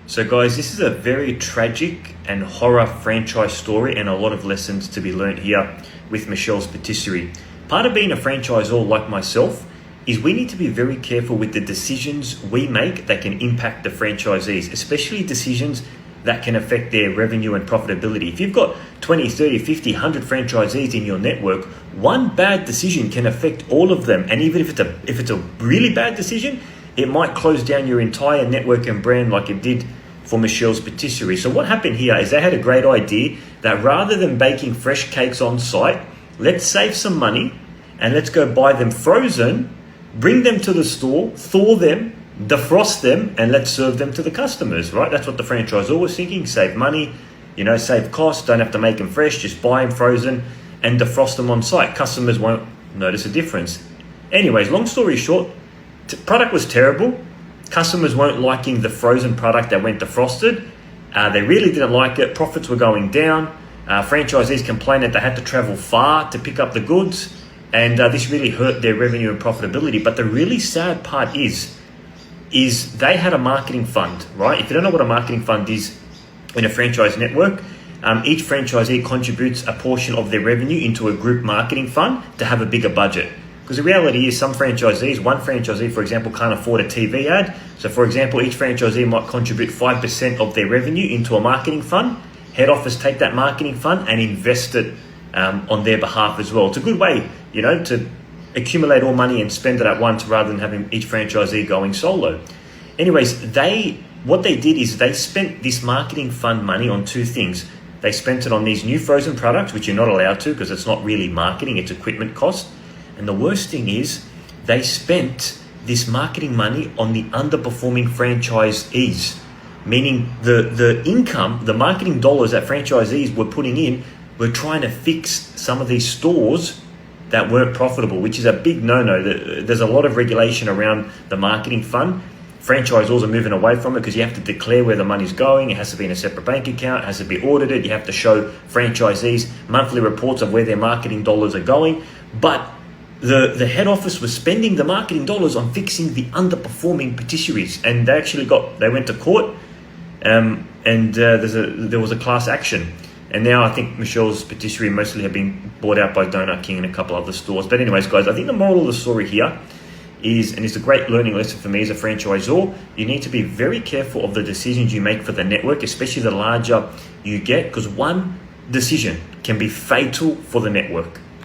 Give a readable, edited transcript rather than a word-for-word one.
So guys, this is a very tragic and horror franchise story and a lot of lessons to be learned here with Michelle's Patisserie. Part of being a franchisor like myself is we need to be very careful with the decisions we make that can impact the franchisees, especially decisions that can affect their revenue and profitability. If you've got 20, 30, 50, 100 franchisees in your network, one bad decision can affect all of them. And even if it's a really bad decision, it might close down your entire network and brand like it did for Michelle's Patisserie. So what happened here is they had a great idea that rather than baking fresh cakes on site, let's save some money and let's go buy them frozen, bring them to the store, thaw them, defrost them, and let's serve them to the customers, right? That's what the franchisor was thinking: save money, save costs, don't have to make them fresh, just buy them frozen and defrost them on site. Customers won't notice a difference. Anyways, long story short, product was terrible. Customers weren't liking the frozen product that went defrosted. They really didn't like it. Profits were going down. Franchisees complained that they had to travel far to pick up the goods, and this really hurt their revenue and profitability. But the really sad part is they had a marketing fund, right? If you don't know what a marketing fund is in a franchise network, each franchisee contributes a portion of their revenue into a group marketing fund to have a bigger budget. Because the reality is one franchisee, for example, can't afford a TV ad. So for example, each franchisee might contribute 5% of their revenue into a marketing fund. Head office take that marketing fund and invest it on their behalf as well. It's a good way, to accumulate all money and spend it at once rather than having each franchisee going solo. Anyways, what they did is they spent this marketing fund money on two things. They spent it on these new frozen products, which you're not allowed to because it's not really marketing, it's equipment cost. And the worst thing is they spent this marketing money on the underperforming franchisees, meaning the income, the marketing dollars that franchisees were putting in were trying to fix some of these stores that weren't profitable, which is a big no-no. There's a lot of regulation around the marketing fund. Franchisors are moving away from it because you have to declare where the money's going. It has to be in a separate bank account. It has to be audited. You have to show franchisees monthly reports of where their marketing dollars are going. But the head office was spending the marketing dollars on fixing the underperforming patisseries, and they went to court, and there was a class action. And now I think Michelle's Patisserie mostly have been bought out by Donut King and a couple other stores. But anyways, guys, I think the moral of the story here is, and it's a great learning lesson for me as a franchisor, you need to be very careful of the decisions you make for the network, especially the larger you get, because one decision can be fatal for the network.